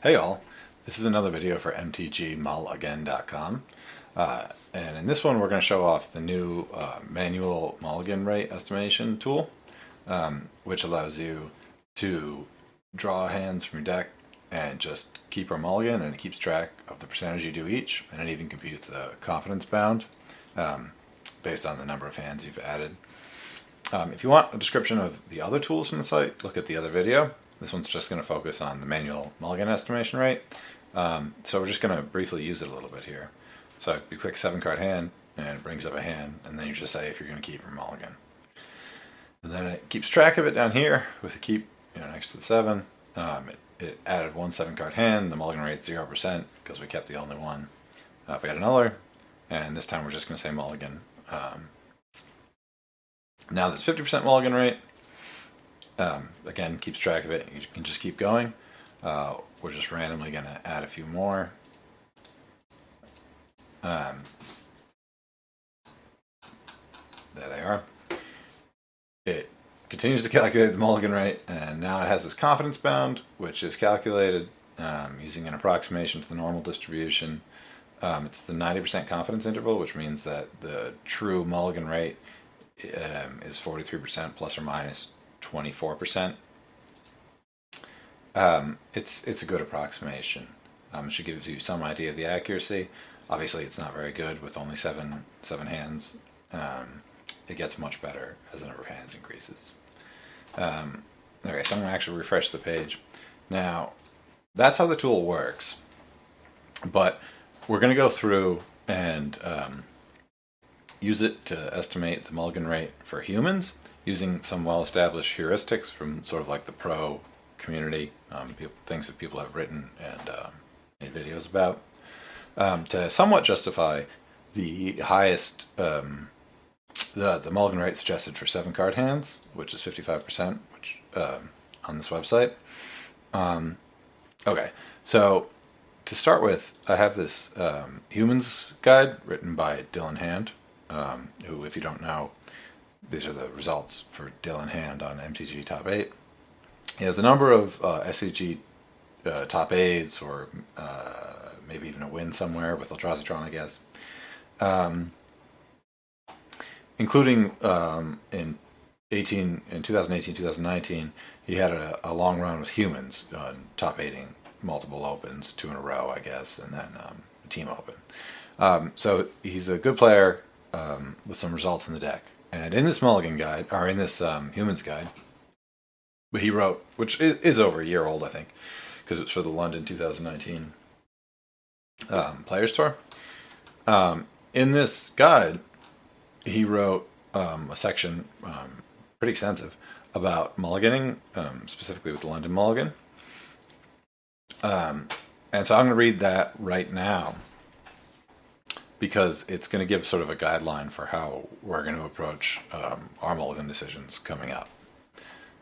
Hey all, this is another video for mtgmulligan.com, and in this one we're going to show off the new manual mulligan rate estimation tool, which allows you to draw hands from your deck and just keep a mulligan, and it keeps track of the percentage you do each, and it even computes a confidence bound based on the number of hands you've added. If you want a description of the other tools from the site, look at the other video. This one's just going to focus on the manual mulligan estimation rate. So we're just going to briefly use it a little bit here. So you click 7-card hand, and it brings up a hand, and then you just say if you're going to keep your mulligan. And then it keeps track of it down here with a keep next to the 7. It added one 7-card hand. The mulligan rate's 0% because we kept the only one. If we had another, and this time we're just going to say mulligan. Now this 50% mulligan rate, again, keeps track of it. You can just keep going. We're just randomly going to add a few more. There they are. It continues to calculate the mulligan rate, and now it has this confidence bound, which is calculated using an approximation to the normal distribution. It's the 90% confidence interval, which means that the true mulligan rate is 43% plus or minus 24%. It's a good approximation. It should give you some idea of the accuracy. Obviously, it's not very good with only seven hands. It gets much better as the number of hands increases. Okay, so I'm going to actually refresh the page. Now, that's how the tool works. But we're going to go through and use it to estimate the mulligan rate for humans using some well-established heuristics from sort of like the pro community, things that people have written and made videos about, to somewhat justify the highest, the mulligan rate suggested for 7-card hands, which is 55%, which on this website. Okay, so to start with, I have this humans guide written by Dylan Hand, who, if you don't know, these are the results for Dylan Hand on MTG Top 8. He has a number of SCG Top 8s, or maybe even a win somewhere with Eldrazi, I guess. Including in 2018-2019, he had a long run with humans on top 8ing multiple opens, 2 in a row, I guess, and then a team open. So he's a good player with some results in the deck. And in this mulligan guide, or in this humans guide, he wrote, which is over a year old, I think, because it's for the London 2019 Players Tour. In this guide, he wrote a section, pretty extensive, about mulliganing, specifically with the London Mulligan. And so I'm going to read that right now, because it's going to give sort of a guideline for how we're going to approach our mulligan decisions coming up.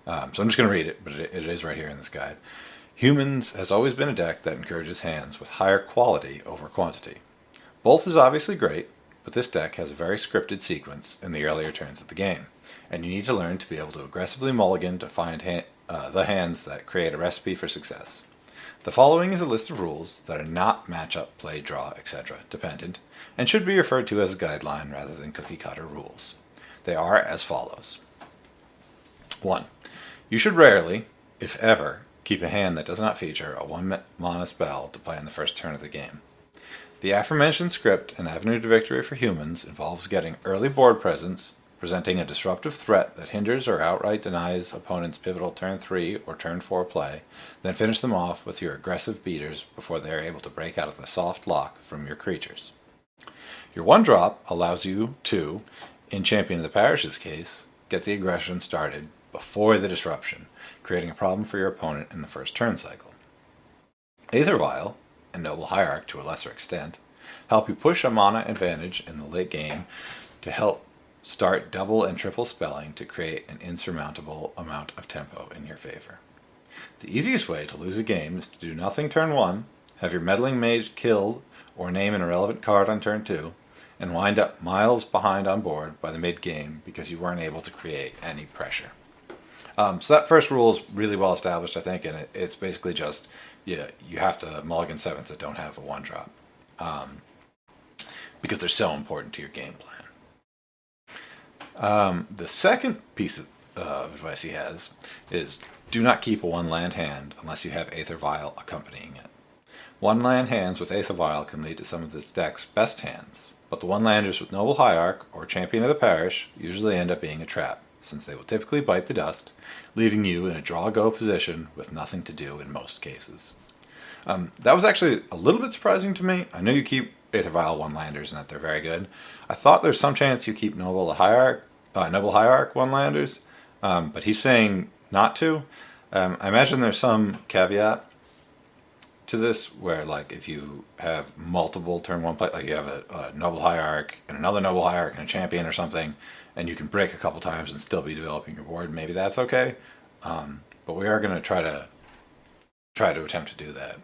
So I'm just going to read it, but it is right here in this guide. Humans has always been a deck that encourages hands with higher quality over quantity. Both is obviously great, but this deck has a very scripted sequence in the earlier turns of the game, and you need to learn to be able to aggressively mulligan to find the hands that create a recipe for success. The following is a list of rules that are not matchup, play, draw, etc. dependent, and should be referred to as a guideline rather than cookie-cutter rules. They are as follows. 1. You should rarely, if ever, keep a hand that does not feature a 1-mana spell to play on the first turn of the game. The aforementioned script and avenue to victory for humans involves getting early board presence, presenting a disruptive threat that hinders or outright denies opponents' pivotal turn 3 or turn 4 play, then finish them off with your aggressive beaters before they are able to break out of the soft lock from your creatures. Your 1-drop allows you to, in Champion of the Parish's case, get the aggression started before the disruption, creating a problem for your opponent in the first turn cycle. Aether Vial, and Noble Hierarch to a lesser extent, help you push a mana advantage in the late game to help start double and triple spelling to create an insurmountable amount of tempo in your favor. The easiest way to lose a game is to do nothing turn 1, have your meddling mage killed or name an irrelevant card on turn 2, and wind up miles behind on board by the mid-game because you weren't able to create any pressure. So that first rule is really well established, I think, and it's basically just you have to mulligan sevens that don't have a one drop, because they're so important to your game plan. The second piece of advice he has is do not keep a one land hand unless you have Aether Vial accompanying it. One land hands with Aether Vial can lead to some of this deck's best hands, but the one landers with Noble Hierarch or Champion of the Parish usually end up being a trap, since they will typically bite the dust, leaving you in a draw-go position with nothing to do in most cases. That was actually a little bit surprising to me. I know you keep Aether Vial one-landers and that they're very good. I thought there's some chance you keep Noble Hierarch one-landers, but he's saying not to. I imagine there's some caveat to this where, like, if you have multiple turn one play, like you have a Noble Hierarch and another Noble Hierarch and a Champion or something, and you can break a couple times and still be developing your board, maybe that's okay. But we are going to try to attempt to do that.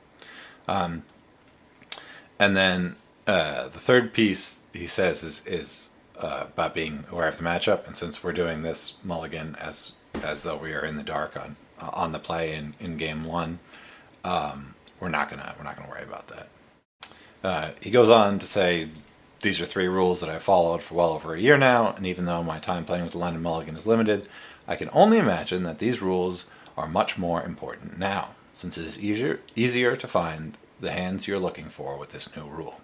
And then the third piece he says is about being aware of the matchup, and since we're doing this mulligan as though we are in the dark on the play in game one, we're not gonna worry about that. He goes on to say these are 3 rules that I've followed for well over a year now, and even though my time playing with the London Mulligan is limited, I can only imagine that these rules are much more important now, since it is easier to find the hands you're looking for with this new rule.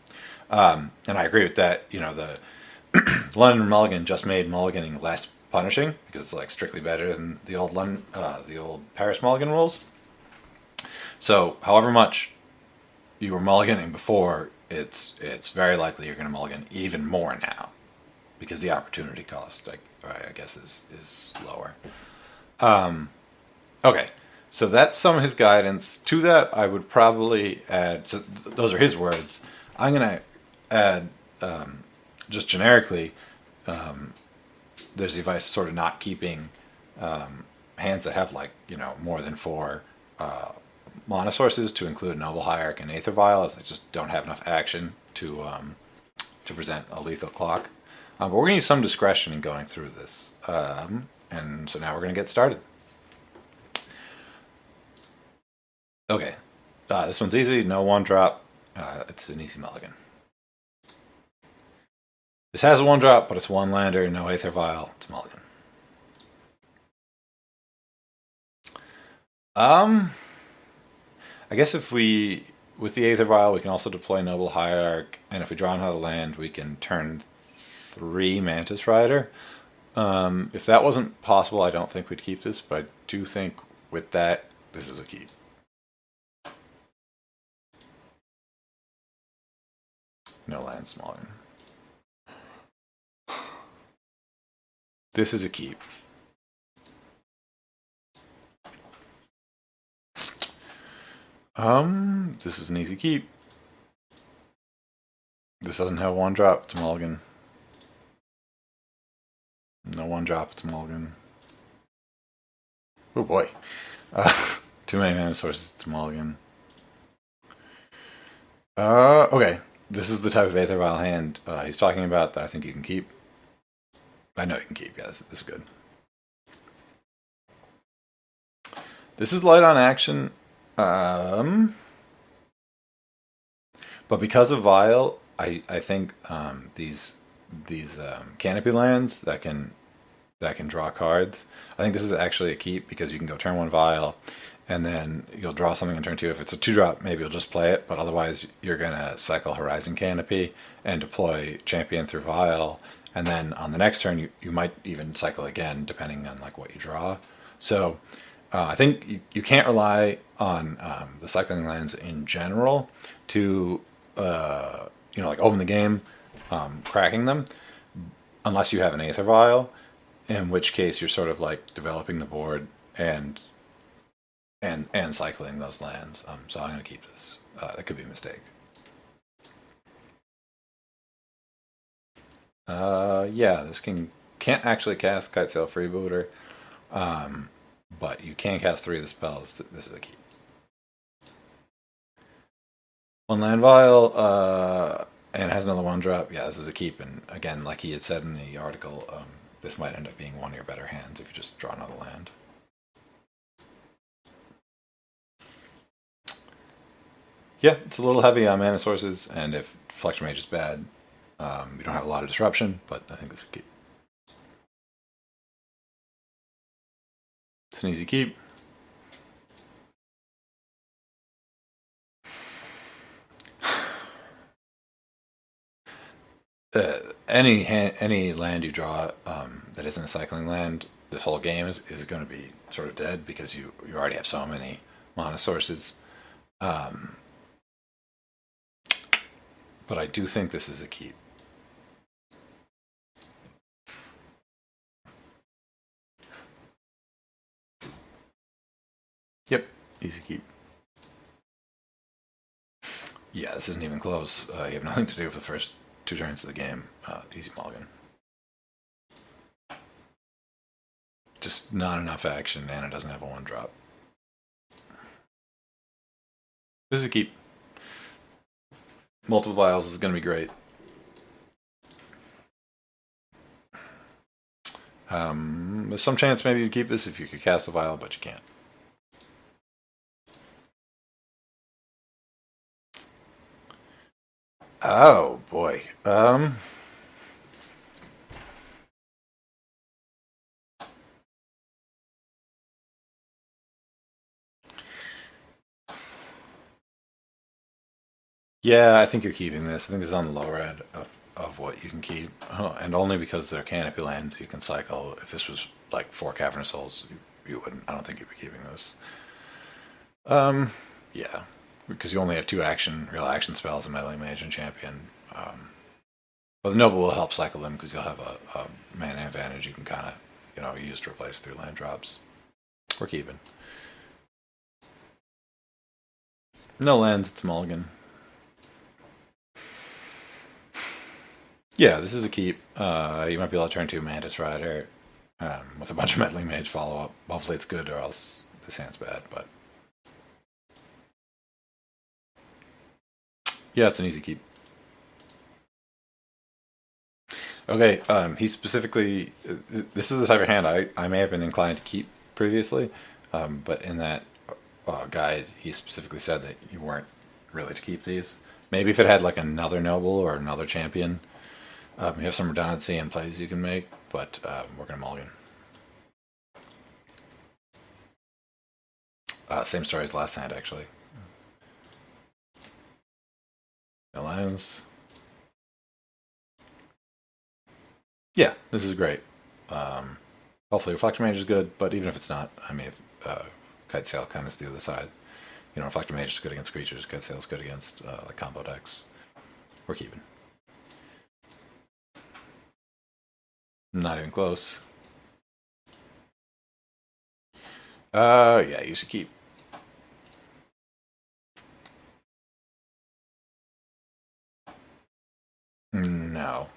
And I agree with that. You know, the London Mulligan just made mulliganing less punishing because it's like strictly better than the old Paris Mulligan rules. So, however much you were mulliganing before, it's very likely you're going to mulligan even more now because the opportunity cost, I guess, is lower. Okay, so that's some of his guidance. To that, I would probably add. So those are his words. I'm going to add, just generically, there's the advice sort of not keeping hands that have more than 4 mana sources, to include Noble Hierarch and Aether Vial, as they just don't have enough action to present a lethal clock. But we're going to use some discretion in going through this, and so now we're going to get started. Okay, this one's easy. No one drop. It's an easy mulligan. This has a 1 drop, but it's 1 lander, no Aether Vial. It's mulligan. I guess with the Aether Vial, we can also deploy Noble Hierarch, and if we draw another land, we can turn 3 Mantis Rider. If that wasn't possible, I don't think we'd keep this, but I do think with that, this is a keep. No land smaller. This is a keep. This is an easy keep. This doesn't have 1 drop, it's mulligan. No 1 drop, it's mulligan. Oh boy. Too many mana sources, it's mulligan. Okay. This is the type of Aether Vial hand he's talking about that I think you can keep. I know you can keep, yeah, this is good. This is light on action. But because of Vial, I think these canopy lands that can draw cards, I think this is actually a keep because you can go turn 1 Vial, and then you'll draw something on turn 2. If it's a 2-drop, maybe you'll just play it, but otherwise you're gonna cycle Horizon Canopy and deploy Champion through Vial, and then on the next turn you might even cycle again depending on what you draw. So I think you can't rely on the cycling lands in general to open the game cracking them, unless you have an Aether Vial, in which case you're sort of developing the board and cycling those lands. So I'm going to keep this. That could be a mistake. Yeah, this can't actually cast Kitesail Freebooter, but you can cast 3 of the spells. This is a keep. 1 land Vial, and has another 1 drop. Yeah, this is a keep, and again, like he had said in the article, this might end up being one of your better hands if you just draw another land. Yeah, it's a little heavy on mana sources, and if Flexion Mage is bad, you don't have a lot of disruption, but I think it's a keep. It's an easy keep. Any land you draw that isn't a cycling land, this whole game is going to be sort of dead because you already have so many mana sources. But I do think this is a keep. Yep, easy keep. Yeah, this isn't even close. You have nothing to do for the first 2 turns of the game. Easy mulligan. Just not enough action, and it doesn't have a 1-drop. This is a keep. Multiple vials is going to be great. There's some chance maybe you'd keep this if you could cast a vial, but you can't. Oh boy. Yeah, I think you're keeping this. I think this is on the lower end of what you can keep. And only because they're canopy lands you can cycle. If this was like 4 Cavernous Souls, you wouldn't. I don't think you'd be keeping this. Yeah. Because you only have 2 real action spells, a Meddling Mage and Champion. But the Noble will help cycle them because you'll have a mana advantage you can kind of, use to replace 3 land drops. We're keeping. No lands, it's mulligan. Yeah, this is a keep. You might be able to turn 2 Mantis Rider with a bunch of Meddling Mage follow-up. Hopefully it's good or else this hand's bad, but... Yeah, it's an easy keep. Okay, he specifically... This is the type of hand I may have been inclined to keep previously, but in that guide, he specifically said that you weren't really to keep these. Maybe if it had like another Noble or another Champion, you have some redundancy in plays you can make, but we're going to mulligan. Same story as last hand, actually. No lands. Yeah, this is great. Hopefully Reflector Mage is good, but even if it's not, I mean, Kite Sail kind of is the other side. Reflector Mage is good against creatures, Kite Sail is good against like combo decks. We're keeping. Not even close. Yeah, you should keep. No.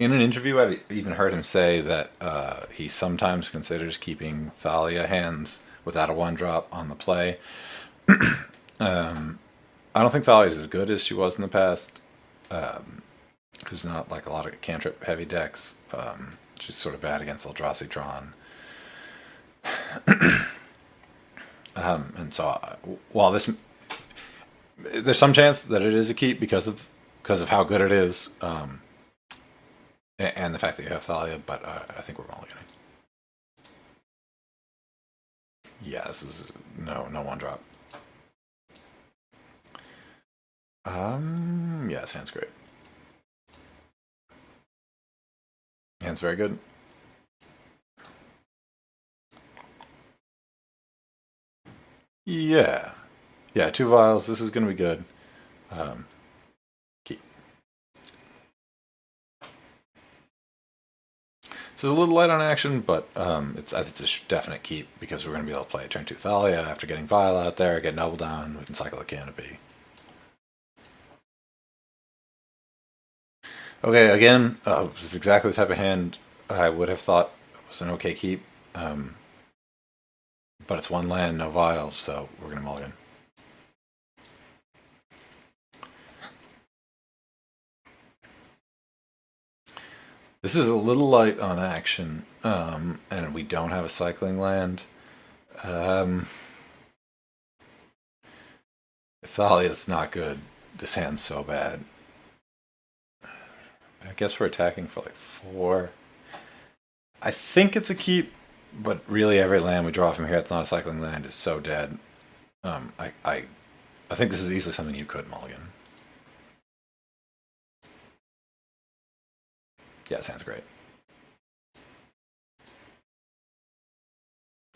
In an interview, I even heard him say that he sometimes considers keeping Thalia hands without a 1-drop on the play. I don't think Thalia is as good as she was in the past, because not like a lot of cantrip heavy decks. She's sort of bad against Eldrazi Tron. And so, while there's some chance that it is a keep because of how good it is, and the fact that you have Thalia, but I think we're mulliganing. Yeah, this is no 1-drop. Yeah, sounds great. Hand's very good. Yeah. Yeah, 2 vials. This is going to be good. Keep. This is a little light on action, but it's a definite keep because we're going to be able to play turn 2 Thalia after getting Vial out there, get Noble down, we can cycle the Canopy. Okay, again, this is exactly the type of hand I would have thought was an okay keep. But it's 1 land, no Vial, so we're going to mulligan. This is a little light on action, and we don't have a cycling land. If Thalia's not good, this hand's so bad. I guess we're attacking for like 4. I think it's a keep, but really every land we draw from here that's not a cycling land is so dead. I think this is easily something you could mulligan. Yeah, sounds great.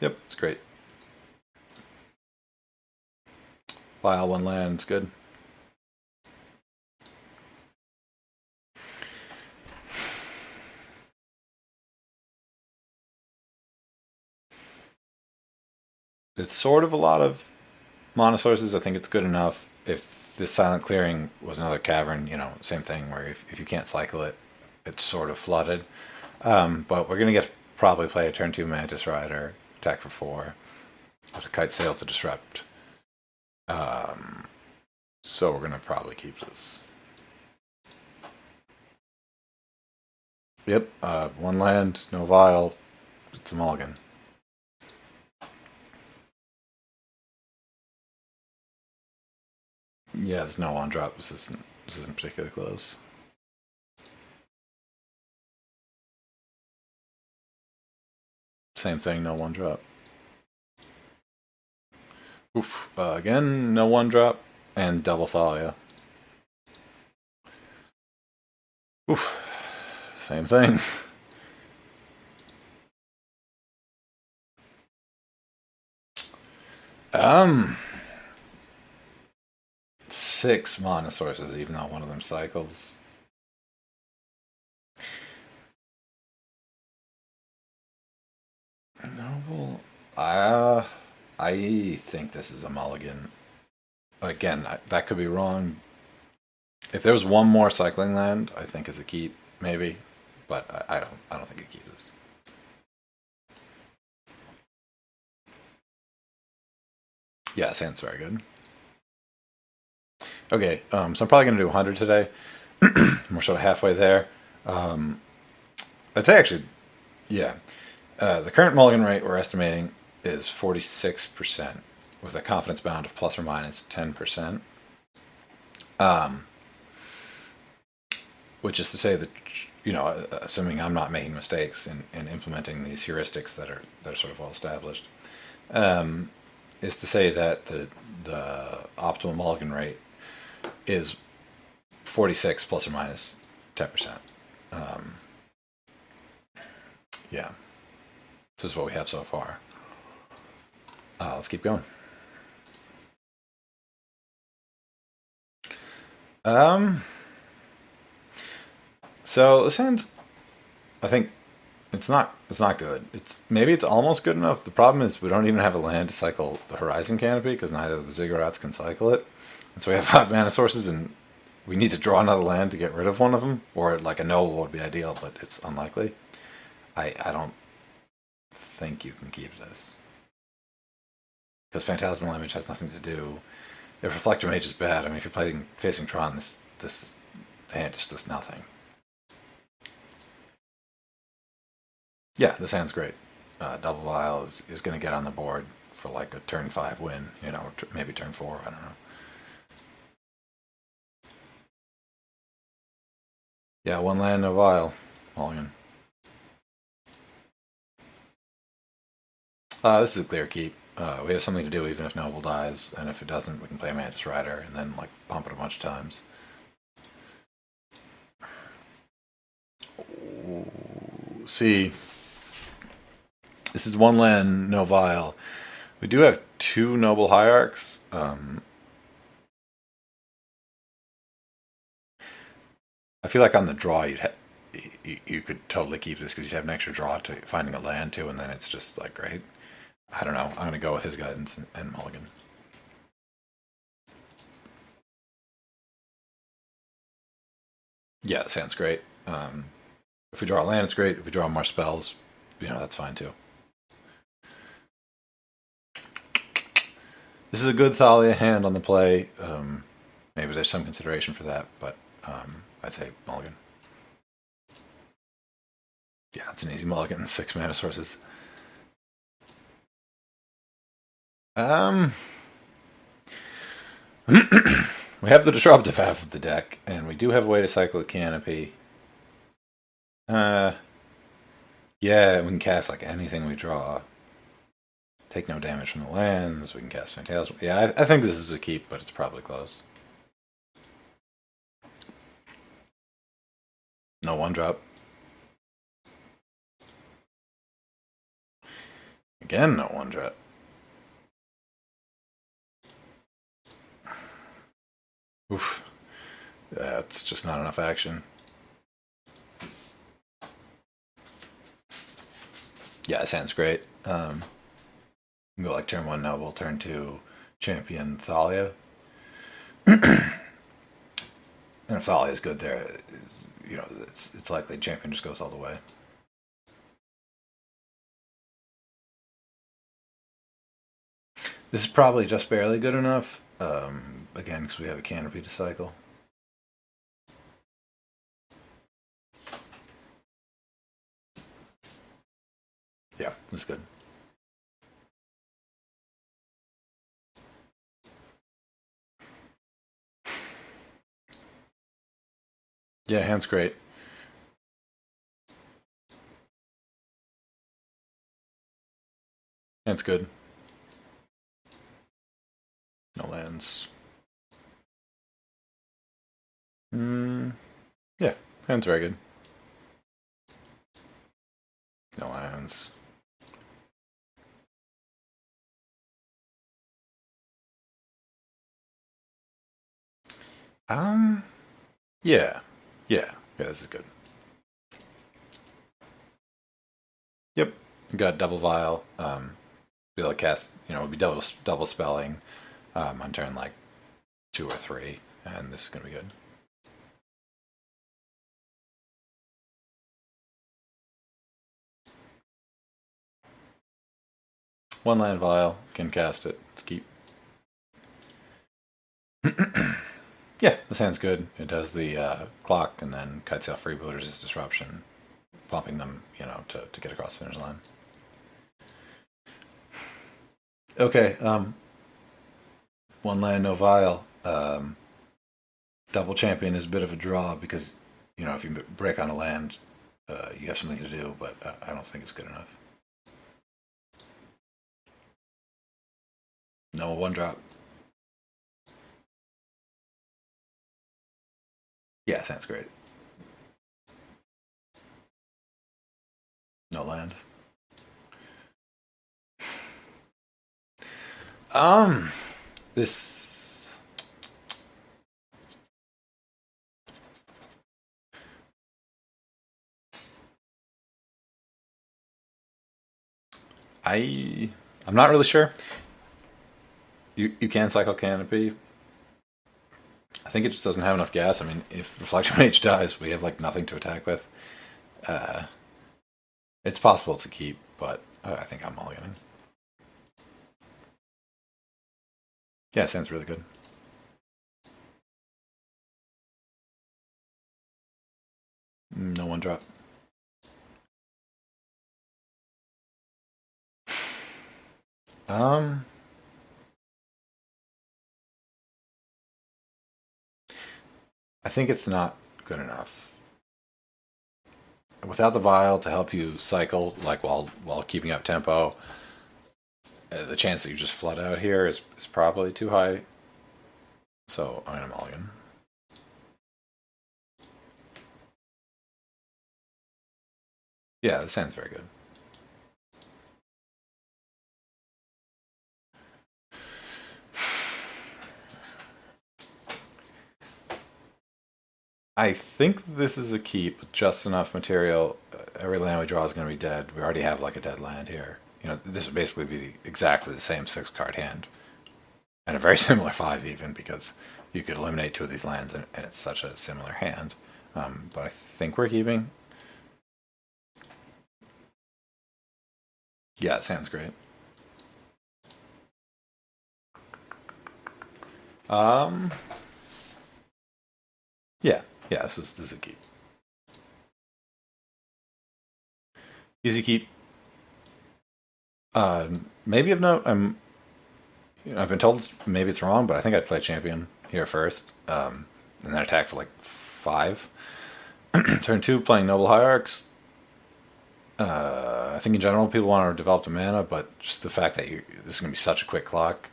Yep, it's great. File 1 land, it's good. It's sort of a lot of mana sources. I think it's good enough. If this silent clearing was another cavern, same thing where if you can't cycle it, it's sort of flooded. But we're going to get probably play a turn 2 Mantis Rider, attack for 4, with a Kite Sail to disrupt. So we're going to probably keep this. Yep, 1 land, no vial, it's a mulligan. Yeah, there's no 1-drop. This isn't particularly close. Same thing, no 1-drop. Oof. Again, no 1-drop and double Thalia. Oof. Same thing. Um, 6 mana sources, even though one of them cycles. Noble. I think this is a mulligan. Again, that could be wrong. If there was one more cycling land, I think is a keep, maybe. But I don't think a keep is. Yeah, sounds very good. Okay, so I'm probably going to do 100 today. We're sort of halfway there. I'd say actually, yeah. The current mulligan rate we're estimating is 46%, with a confidence bound of plus or minus 10%. Which is to say that, assuming I'm not making mistakes in implementing these heuristics that are sort of well established, is to say that the optimal mulligan rate is 46 plus or minus 10%. Yeah, this is what we have so far. Let's keep going. So this hand's, I think, it's not good. Maybe it's almost good enough. The problem is we don't even have a land to cycle the Horizon Canopy because neither of the Ziggurats can cycle it, and so we have 5 mana sources, and we need to draw another land to get rid of one of them, or like a Noble would be ideal, but it's unlikely. I don't think you can keep this because Phantasmal Image has nothing to do. If Reflector Mage is bad, I mean, if you're playing facing Tron, this hand just does nothing. Yeah, this hand's great. Double Vial is going to get on the board for like a turn 5 win, or maybe turn 4, I don't know. Yeah, 1 land, no vial. Mulligan. This is a clear keep. We have something to do even if Noble dies, and if it doesn't, we can play Mantis Rider and then like pump it a bunch of times. See, this is 1 land, no vial. We do have 2 Noble Hierarchs. I feel like on the draw you could totally keep this because you'd have an extra draw to finding a land too, and then it's just like great. I don't know. I'm going to go with his guidance and mulligan. Yeah, that sounds great. If we draw a land, it's great. If we draw more spells, that's fine too. This is a good Thalia hand on the play. Maybe there's some consideration for that, but I'd say mulligan. Yeah, it's an easy mulligan. 6 mana sources. We have the disruptive half of the deck, and we do have a way to cycle a canopy. Uh, yeah, we can cast like anything we draw. Take no damage from the lands. We can cast Phantasm. Yeah, I think this is a keep, but it's probably close. No one drop. Again, no one drop. Oof. That's just not enough action. Yeah, it sounds great. Go like turn 1 Noble, turn 2 Champion Thalia. And if Thalia is good there, it's likely Champion just goes all the way. This is probably just barely good enough. Again, because we have a canopy to cycle. Yeah, that's good. Yeah, hand's great. Hand's good. No lands. Yeah, hand's very good. No lands. Um, yeah, yeah, this is good. Yep, got double vial. Be able to cast. Would be double spelling on turn like 2 or 3, and this is gonna be good. One land vial, can cast it. Let's keep. Yeah, this hand's good. It does the clock and then cuts off freebooters as disruption, popping them, to get across the finish line. Okay, one land, no vial. Double champion is a bit of a draw because, if you break on a land, you have something to do, but I don't think it's good enough. No one drop. Yeah, sounds great. No land. Um, this. I'm not really sure. You can cycle canopy. I think it just doesn't have enough gas. I mean, if Reflection Mage dies, we have like nothing to attack with. Uh, it's possible to keep, but I think I'm mulliganing. Yeah, sounds really good. No one drop. Um, I think it's not good enough. Without the vial to help you cycle, like while keeping up tempo, the chance that you just flood out here is probably too high. So I'm gonna mulligan. Yeah, that sounds very good. I think this is a keep with just enough material. Every land we draw is going to be dead. We already have like a dead land here. This would basically be exactly the same 6-card hand, and a very similar 5 even, because you could eliminate 2 of these lands, and it's such a similar hand. But I think we're keeping. Yeah, it sounds great. Um, yeah, yeah, this is a keep. Easy keep. Maybe of note, I'm I've been told maybe it's wrong, but I think I'd play champion here first, and then attack for like 5. Turn 2, playing noble hierarchs. I think in general people want to develop the mana, but just the fact that this is going to be such a quick clock,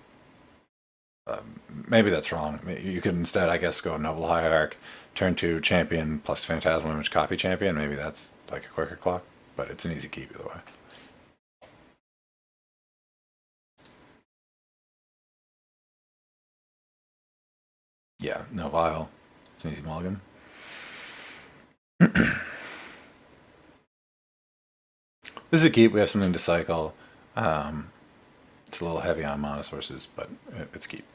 maybe that's wrong. You could instead, I guess, go noble hierarch, turn 2, champion plus phantasmal image, copy champion. Maybe that's like a quicker clock, but it's an easy keep either way. Yeah, no vial. It's an easy mulligan. This is a keep. We have something to cycle. It's a little heavy on mana sources, but it's keep.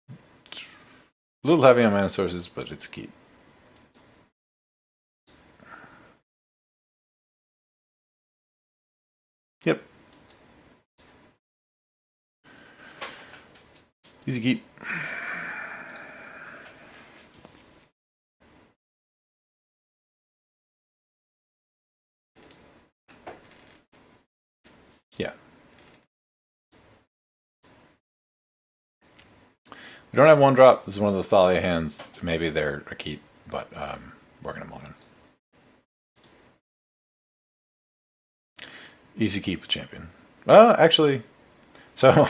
A little heavy on mana sources, but it's keep. Yep. Easy keep. Yeah. We don't have 1-drop. This is one of those Thalia hands. Maybe they're a keep, but we're going to mulligan. Easy keep with champion. Well, actually, so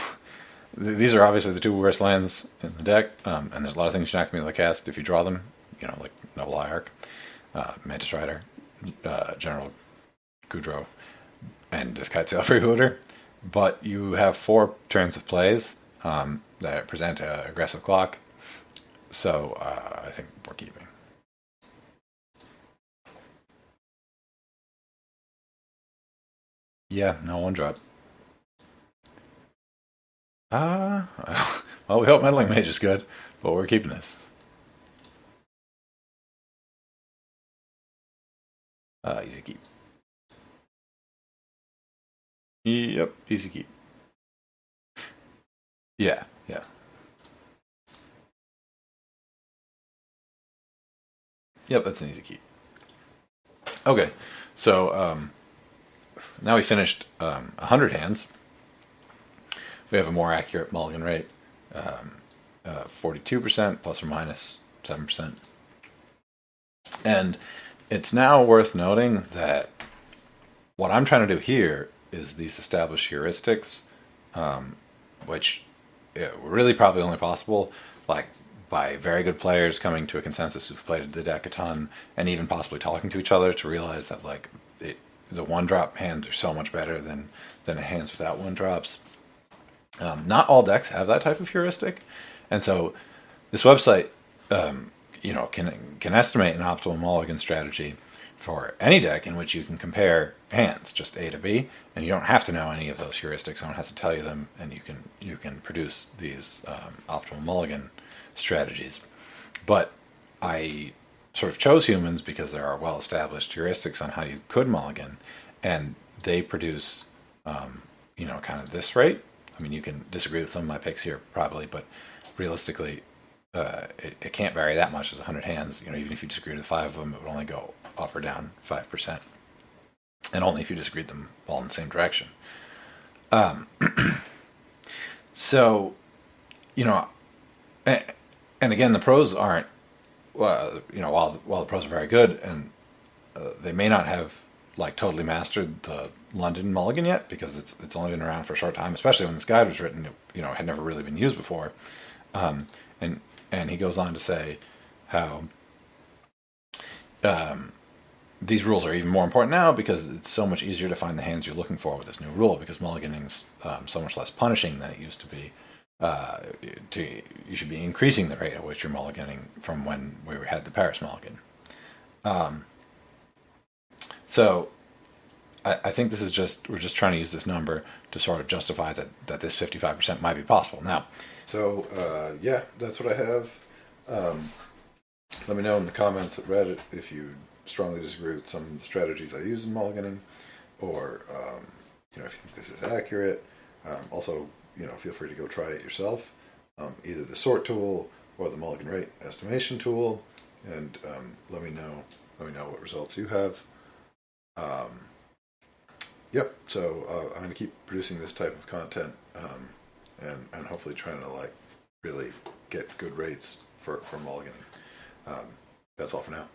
these are obviously the 2 worst lands in the deck, and there's a lot of things you're not going to be able to cast if you draw them. You know, like Noble Hierarch, Mantis Rider, General Goudreau, and this Kitesail Freebooter. But you have 4 turns of plays that present an aggressive clock, so I think we're keeping. Yeah, no 1-drop. Well, we hope Meddling Mage is good, but we're keeping this. Easy keep. Yep, easy keep. Yeah, yeah. Yep, that's an easy keep. Okay, so now we finished 100 hands. We have a more accurate mulligan rate, 42% plus or minus 7%. And it's now worth noting that what I'm trying to do here is these established heuristics, which were really probably only possible like by very good players coming to a consensus who've played the deck a ton, and even possibly talking to each other to realize that like the 1-drop hands are so much better than hands without 1-drops. Not all decks have that type of heuristic, and so this website, can estimate an optimal mulligan strategy for any deck in which you can compare hands, just A to B, and you don't have to know any of those heuristics. Someone has to tell you them, and you can produce these optimal mulligan strategies. But I sort of chose humans because there are well-established heuristics on how you could mulligan, and they produce, kind of this rate. I mean, you can disagree with some of my picks here, probably, but realistically, it can't vary that much as 100 hands. You know, even if you disagreed with 5 of them, it would only go up or down 5%, and only if you disagreed them all in the same direction. So, and again, the pros aren't, while the pros are very good, and they may not have like totally mastered the London mulligan yet, because it's only been around for a short time, especially when this guide was written. It had never really been used before, and he goes on to say how these rules are even more important now because it's so much easier to find the hands you're looking for with this new rule, because mulliganing's so much less punishing than it used to be. You should be increasing the rate at which you're mulliganing from when we had the Paris mulligan. So I think this is we're just trying to use this number to sort of justify that this 55% might be possible. Now, so yeah, that's what I have. Let me know in the comments at Reddit if you strongly disagree with some of the strategies I use in mulliganing, or if you think this is accurate. Also, feel free to go try it yourself, either the sort tool or the mulligan rate estimation tool, and let me know what results you have. Yep. So I'm going to keep producing this type of content, and hopefully trying to like really get good rates for mulliganing. That's all for now.